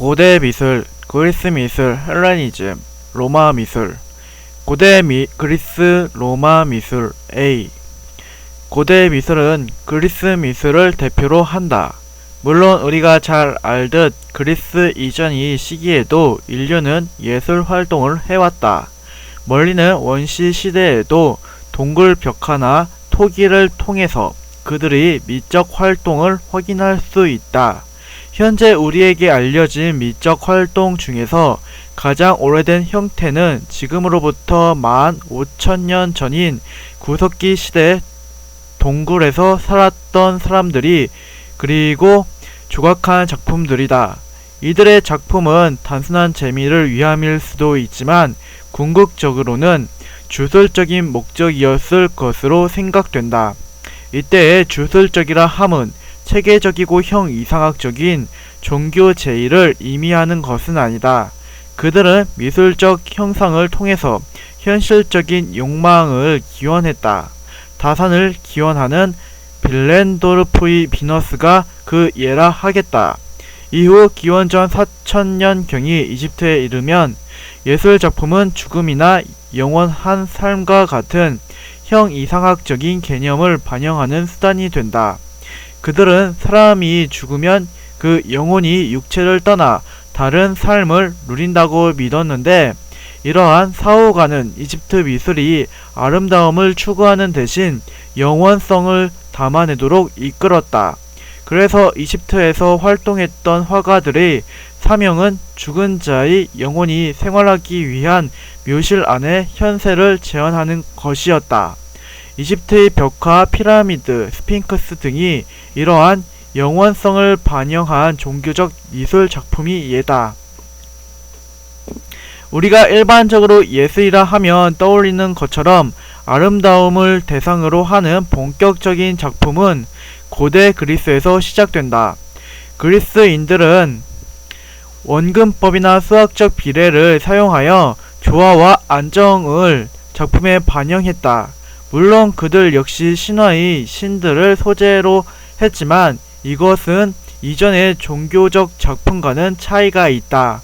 고대 미술, 그리스 미술, 헬레니즘, 로마 미술. 그리스 로마 미술 A. 고대 미술은 그리스 미술을 대표로 한다. 물론 우리가 잘 알듯 그리스 이전의 시기에도 인류는 예술 활동을 해왔다. 멀리는 원시 시대에도 동굴 벽화나 토기를 통해서 그들의 미적 활동을 확인할 수 있다. 현재 우리에게 알려진 미적 활동 중에서 가장 오래된 형태는 지금으로부터 15,000년 전인 구석기 시대 동굴에서 살았던 사람들이 그리고 조각한 작품들이다. 이들의 작품은 단순한 재미를 위함일 수도 있지만 궁극적으로는 주술적인 목적이었을 것으로 생각된다. 이때의 주술적이라 함은 체계적이고 형이상학적인 종교 제의를 의미하는 것은 아니다. 그들은 미술적 형상을 통해서 현실적인 욕망을 기원했다. 다산을 기원하는 빌렌도르프의 비너스가 그 예라 하겠다. 이후 기원전 4000년경이 이집트에 이르면 예술작품은 죽음이나 영원한 삶과 같은 형이상학적인 개념을 반영하는 수단이 된다. 그들은 사람이 죽으면 그 영혼이 육체를 떠나 다른 삶을 누린다고 믿었는데, 이러한 사후가는 이집트 미술이 아름다움을 추구하는 대신 영원성을 담아내도록 이끌었다. 그래서 이집트에서 활동했던 화가들의 사명은 죽은 자의 영혼이 생활하기 위한 묘실 안의 현세를 재현하는 것이었다. 이집트의 벽화, 피라미드, 스핑크스 등이 이러한 영원성을 반영한 종교적 미술 작품이 예다. 우리가 일반적으로 예술이라 하면 떠올리는 것처럼 아름다움을 대상으로 하는 본격적인 작품은 고대 그리스에서 시작된다. 그리스인들은 원근법이나 수학적 비례를 사용하여 조화와 안정을 작품에 반영했다. 물론 그들 역시 신화의 신들을 소재로 했지만 이것은 이전의 종교적 작품과는 차이가 있다.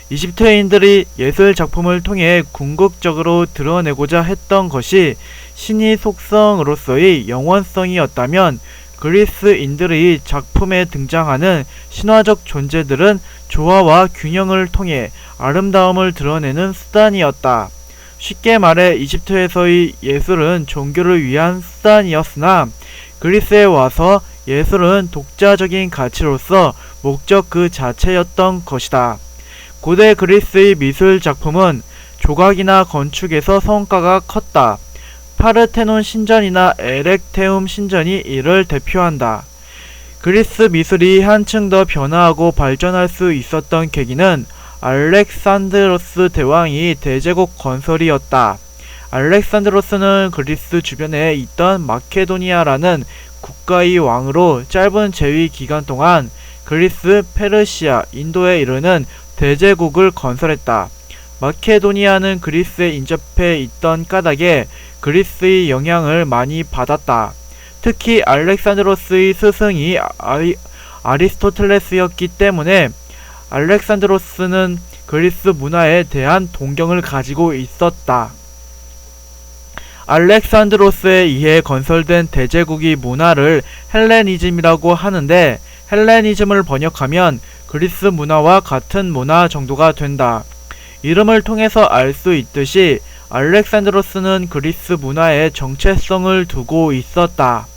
이집트인들이 예술 작품을 통해 궁극적으로 드러내고자 했던 것이 신의 속성으로서의 영원성이었다면, 그리스인들의 작품에 등장하는 신화적 존재들은 조화와 균형을 통해 아름다움을 드러내는 수단이었다. 쉽게 말해 이집트에서의 예술은 종교를 위한 수단이었으나 그리스에 와서 예술은 독자적인 가치로서 목적 그 자체였던 것이다. 고대 그리스의 미술 작품은 조각이나 건축에서 성과가 컸다. 파르테논 신전이나 에렉테움 신전이 이를 대표한다. 그리스 미술이 한층 더 변화하고 발전할 수 있었던 계기는 알렉산드로스 대왕이 대제국 건설이었다. 알렉산드로스는 그리스 주변에 있던 마케도니아라는 국가의 왕으로 짧은 재위 기간 동안 그리스, 페르시아, 인도에 이르는 대제국을 건설했다. 마케도니아는 그리스에 인접해 있던 까닭에 그리스의 영향을 많이 받았다. 특히 알렉산드로스의 스승이 아리스토텔레스였기 때문에 알렉산드로스는 그리스 문화에 대한 동경을 가지고 있었다. 알렉산드로스에 의해 건설된 대제국의 문화를 헬레니즘이라고 하는데, 헬레니즘을 번역하면 그리스 문화와 같은 문화 정도가 된다. 이름을 통해서 알 수 있듯이 알렉산드로스는 그리스 문화에 정체성을 두고 있었다.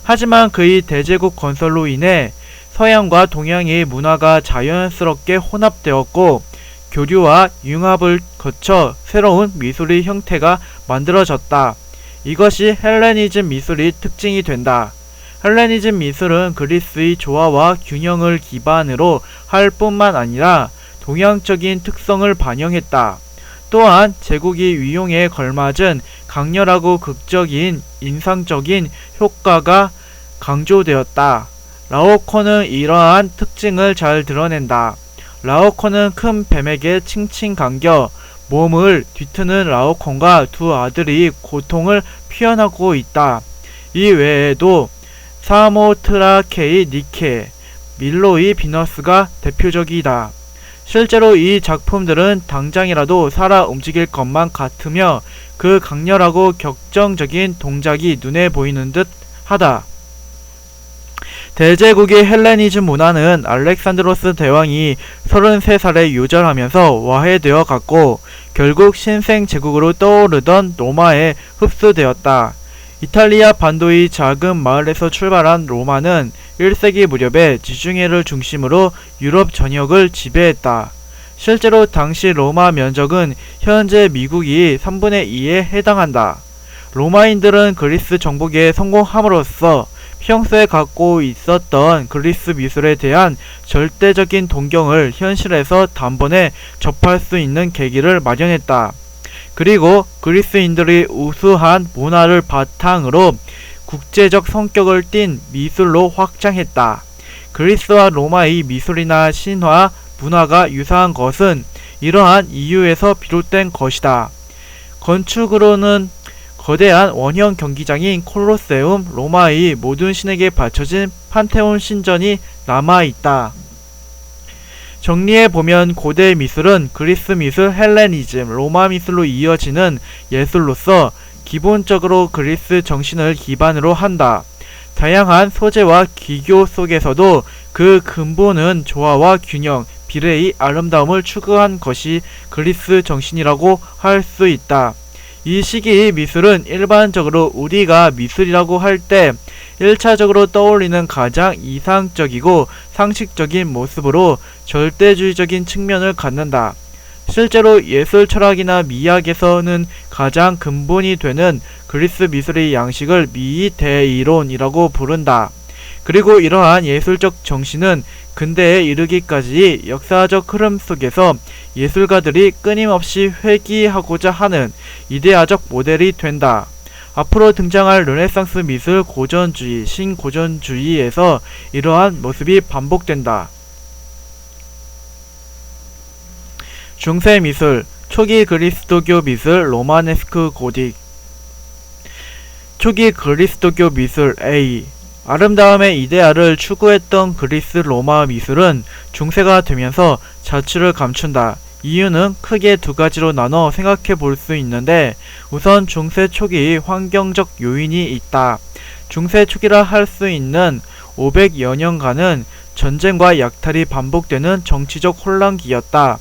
하지만 그의 대제국 건설로 인해 서양과 동양의 문화가 자연스럽게 혼합되었고 교류와 융합을 거쳐 새로운 미술의 형태가 만들어졌다. 이것이 헬레니즘 미술의 특징이 된다. 헬레니즘 미술은 그리스의 조화와 균형을 기반으로 할 뿐만 아니라 동양적인 특성을 반영했다. 또한 제국이 위용에 걸맞은 강렬하고 극적인 인상적인 효과가 강조되었다. 라오코는 이러한 특징을 잘 드러낸다. 라오코는 큰 뱀에게 칭칭 감겨 몸을 뒤트는 라오콘과 두 아들이 고통을 표현하고 있다. 이 외에도 사모트라케의 니케, 밀로의 비너스가 대표적이다. 실제로 이 작품들은 당장이라도 살아 움직일 것만 같으며 그 강렬하고 격정적인 동작이 눈에 보이는 듯 하다. 대제국의 헬레니즘 문화는 알렉산드로스 대왕이 33살에 유절하면서 와해되어 갔고 결국 신생 제국으로 떠오르던 로마에 흡수되었다. 이탈리아 반도의 작은 마을에서 출발한 로마는 1세기 무렵에 지중해를 중심으로 유럽 전역을 지배했다. 실제로 당시 로마 면적은 현재 미국이 3분의 2에 해당한다. 로마인들은 그리스 정복에 성공함으로써 평소에 갖고 있었던 그리스 미술에 대한 절대적인 동경을 현실에서 단번에 접할 수 있는 계기를 마련했다. 그리고 그리스인들의 우수한 문화를 바탕으로 국제적 성격을 띤 미술로 확장했다. 그리스와 로마의 미술이나 신화, 문화가 유사한 것은 이러한 이유에서 비롯된 것이다. 건축으로는 거대한 원형 경기장인 콜로세움, 로마의 모든 신에게 바쳐진 판테온 신전이 남아있다. 정리해보면 고대 미술은 그리스 미술, 헬레니즘, 로마 미술로 이어지는 예술로서 기본적으로 그리스 정신을 기반으로 한다. 다양한 소재와 기교 속에서도 그 근본은 조화와 균형, 비례의 아름다움을 추구한 것이 그리스 정신이라고 할 수 있다. 이 시기의 미술은 일반적으로 우리가 미술이라고 할 때 1차적으로 떠올리는 가장 이상적이고 상식적인 모습으로 절대주의적인 측면을 갖는다. 실제로 예술 철학이나 미학에서는 가장 근본이 되는 그리스 미술의 양식을 미대이론이라고 부른다. 그리고 이러한 예술적 정신은 근대에 이르기까지 역사적 흐름 속에서 예술가들이 끊임없이 회귀하고자 하는 이데아적 모델이 된다. 앞으로 등장할 르네상스 미술, 고전주의, 신고전주의에서 이러한 모습이 반복된다. 중세 미술, 초기 그리스도교 미술, 로마네스크 고딕. 초기 그리스도교 미술 A. 아름다움의 이데아를 추구했던 그리스 로마 미술은 중세가 되면서 자취를 감춘다. 이유는 크게 두 가지로 나눠 생각해 볼 수 있는데, 우선 중세 초기 환경적 요인이 있다. 중세 초기라 할 수 있는 500여 년간은 전쟁과 약탈이 반복되는 정치적 혼란기였다.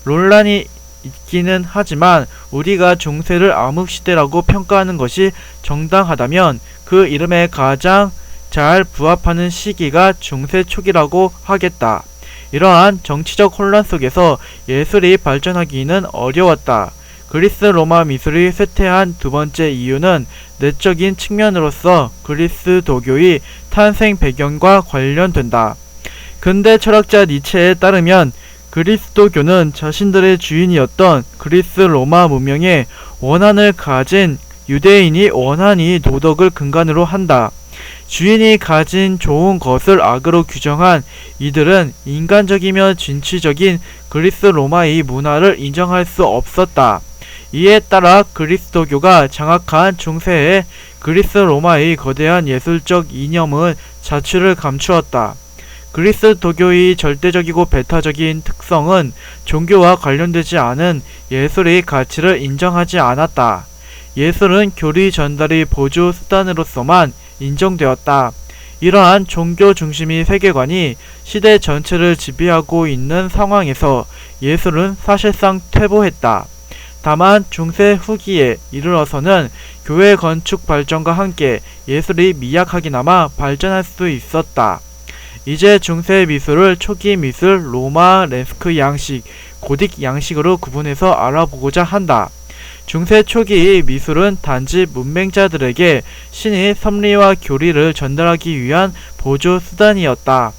논란이 있기는 하지만 우리가 중세를 암흑시대라고 평가하는 것이 정당하다면 그 이름에 가장 잘 부합하는 시기가 중세 초기라고 하겠다. 이러한 정치적 혼란 속에서 예술이 발전하기는 어려웠다. 그리스 로마 미술이 쇠퇴한 두 번째 이유는 내적인 측면으로서 그리스도교의 탄생 배경과 관련된다. 근대 철학자 니체에 따르면 그리스도교는 자신들의 주인이었던 그리스 로마 문명에 원한을 가진 유대인이 원한이 도덕을 근간으로 한다. 주인이 가진 좋은 것을 악으로 규정한 이들은 인간적이며 진취적인 그리스 로마의 문화를 인정할 수 없었다. 이에 따라 그리스도교가 장악한 중세의 그리스 로마의 거대한 예술적 이념은 자취를 감추었다. 그리스도교의 절대적이고 배타적인 특성은 종교와 관련되지 않은 예술의 가치를 인정하지 않았다. 예술은 교리 전달의 보조 수단으로서만 인정되었다. 이러한 종교 중심의 세계관이 시대 전체를 지배하고 있는 상황에서 예술은 사실상 퇴보했다. 다만 중세 후기에 이르러서는 교회 건축 발전과 함께 예술이 미약하게나마 발전할 수 있었다. 이제 중세 미술을 초기 미술, 로마네스크 양식, 고딕 양식으로 구분해서 알아보고자 한다. 중세 초기의 미술은 단지 문맹자들에게 신의 섭리와 교리를 전달하기 위한 보조 수단이었다.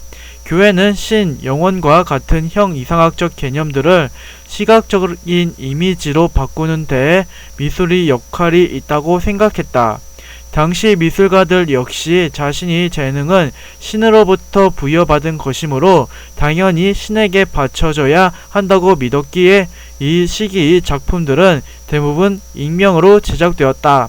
교회는 신, 영혼과 같은 형 이상학적 개념들을 시각적인 이미지로 바꾸는 데에 미술의 역할이 있다고 생각했다. 당시 미술가들 역시 자신의 재능은 신으로부터 부여받은 것이므로 당연히 신에게 바쳐져야 한다고 믿었기에 이 시기의 작품들은 대부분 익명으로 제작되었다.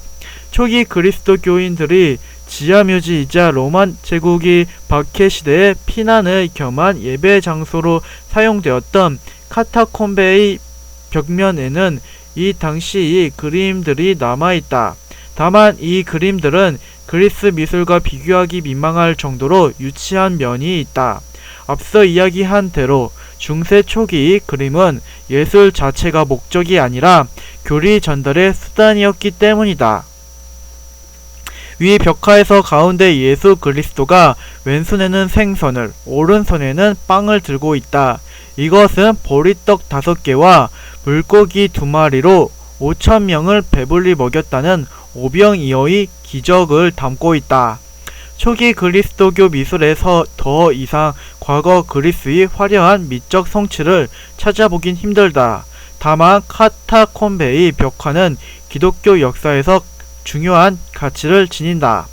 초기 그리스도교인들이 지하묘지이자 로마 제국이 박해시대의 피난을 겸한 예배 장소로 사용되었던 카타콤베의 벽면에는 이 당시의 그림들이 남아있다. 다만 이 그림들은 그리스 미술과 비교하기 민망할 정도로 유치한 면이 있다. 앞서 이야기한 대로 중세 초기의 그림은 예술 자체가 목적이 아니라 교리 전달의 수단이었기 때문이다. 위 벽화에서 가운데 예수 그리스도가 왼손에는 생선을, 오른손에는 빵을 들고 있다. 이것은 보리떡 5개와 물고기 2마리로 5,000명을 배불리 먹였다는 오병이어의 기적을 담고 있다. 초기 그리스도교 미술에서 더 이상 과거 그리스의 화려한 미적 성취를 찾아보긴 힘들다. 다만 카타콤베의 벽화는 기독교 역사에서 중요한 가치를 지닌다.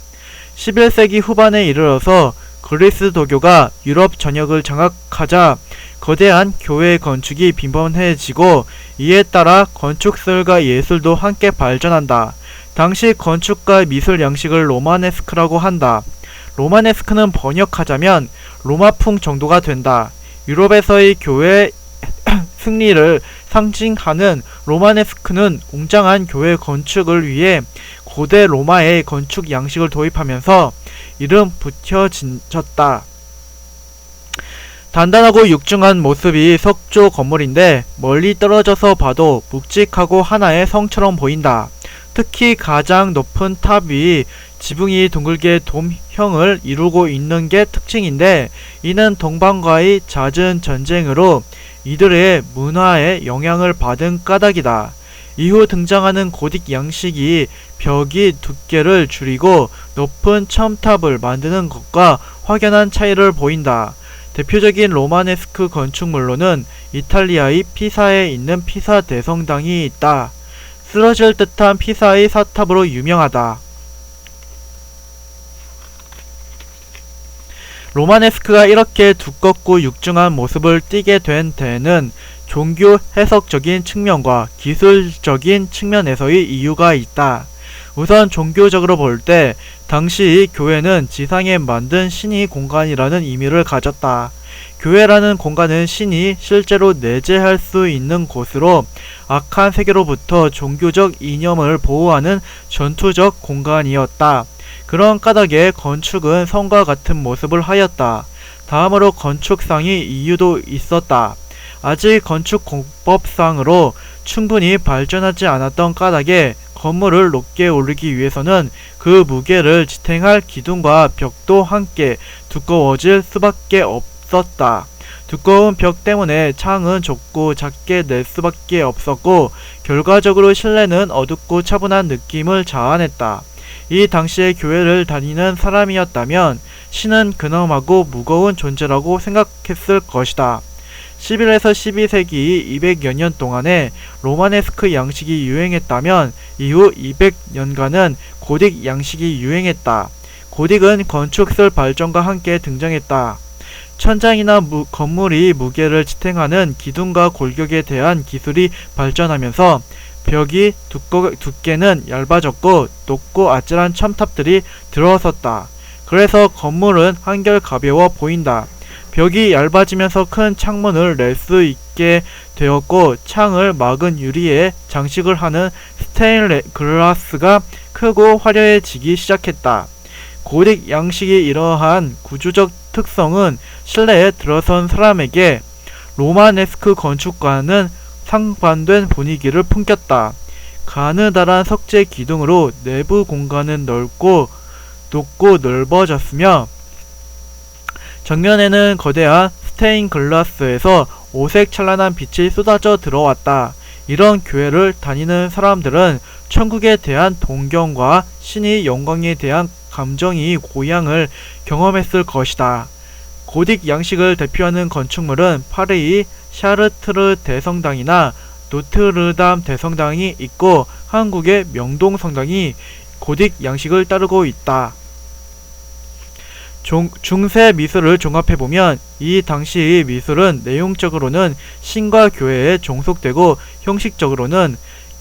11세기 후반에 이르러서 그리스도교가 유럽 전역을 장악하자 거대한 교회 건축이 빈번해지고 이에 따라 건축술과 예술도 함께 발전한다. 당시 건축과 미술 양식을 로마네스크라고 한다. 로마네스크는 번역하자면 로마풍 정도가 된다. 유럽에서의 교회 승리를 상징하는 로마네스크는 웅장한 교회 건축을 위해 고대 로마의 건축 양식을 도입하면서 이름 붙여졌다. 단단하고 육중한 모습이 석조 건물인데 멀리 떨어져서 봐도 묵직하고 하나의 성처럼 보인다. 특히 가장 높은 탑이 지붕이 둥글게 돔형을 이루고 있는 게 특징인데 이는 동방과의 잦은 전쟁으로 이들의 문화에 영향을 받은 까닭이다. 이후 등장하는 고딕 양식이 벽이 두께를 줄이고 높은 첨탑을 만드는 것과 확연한 차이를 보인다. 대표적인 로마네스크 건축물로는 이탈리아의 피사에 있는 피사 대성당이 있다. 쓰러질 듯한 피사의 사탑으로 유명하다. 로마네스크가 이렇게 두껍고 육중한 모습을 띠게 된 데에는 종교 해석적인 측면과 기술적인 측면에서의 이유가 있다. 우선 종교적으로 볼 때 당시 교회는 지상에 만든 신이 공간이라는 의미를 가졌다. 교회라는 공간은 신이 실제로 내재할 수 있는 곳으로 악한 세계로부터 종교적 이념을 보호하는 전투적 공간이었다. 그런 까닭에 건축은 성과 같은 모습을 하였다. 다음으로 건축상의 이유도 있었다. 아직 건축 공법상으로 충분히 발전하지 않았던 까닭에 건물을 높게 올리기 위해서는 그 무게를 지탱할 기둥과 벽도 함께 두꺼워질 수밖에 없었다. 두꺼운 벽 때문에 창은 좁고 작게 낼 수밖에 없었고 결과적으로 실내는 어둡고 차분한 느낌을 자아냈다. 이 당시에 교회를 다니는 사람이었다면 신은 근엄하고 무거운 존재라고 생각했을 것이다. 11에서 12세기 200여 년 동안에 로마네스크 양식이 유행했다면 이후 200년간은 고딕 양식이 유행했다. 고딕은 건축술 발전과 함께 등장했다. 천장이나 건물이 무게를 지탱하는 기둥과 골격에 대한 기술이 발전하면서 벽이 두께는 얇아졌고 높고 아찔한 첨탑들이 들어섰다. 그래서 건물은 한결 가벼워 보인다. 벽이 얇아지면서 큰 창문을 낼 수 있게 되었고 창을 막은 유리에 장식을 하는 스테인글라스가 크고 화려해지기 시작했다. 고딕 양식의 이러한 구조적 특성은 실내에 들어선 사람에게 로마네스크 건축과는 상반된 분위기를 풍겼다. 가느다란 석재 기둥으로 내부 공간은 넓고 높고 넓어졌으며 정면에는 거대한 스테인 글라스에서 오색 찬란한 빛이 쏟아져 들어왔다. 이런 교회를 다니는 사람들은 천국에 대한 동경과 신의 영광에 대한 감정이 고향을 경험했을 것이다. 고딕 양식을 대표하는 건축물은 파리의 샤르트르 대성당이나 노트르담 대성당이 있고 한국의 명동성당이 고딕 양식을 따르고 있다. 중세 미술을 종합해보면 이 당시의 미술은 내용적으로는 신과 교회에 종속되고 형식적으로는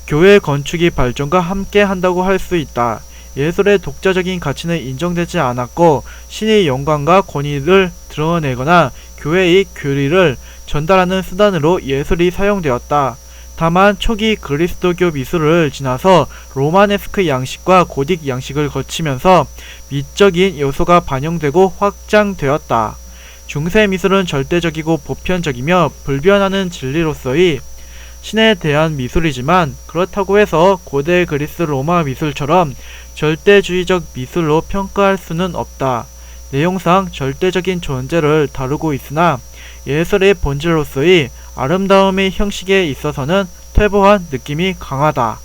교회 건축이 발전과 함께 한다고 할 수 있다. 예술의 독자적인 가치는 인정되지 않았고 신의 영광과 권위를 드러내거나 교회의 교리를 전달하는 수단으로 예술이 사용되었다. 다만 초기 그리스도교 미술을 지나서 로마네스크 양식과 고딕 양식을 거치면서 미적인 요소가 반영되고 확장되었다. 중세 미술은 절대적이고 보편적이며 불변하는 진리로서의 신에 대한 미술이지만 그렇다고 해서 고대 그리스 로마 미술처럼 절대주의적 미술로 평가할 수는 없다. 내용상 절대적인 존재를 다루고 있으나 예술의 본질로서의 아름다움의 형식에 있어서는 퇴보한 느낌이 강하다.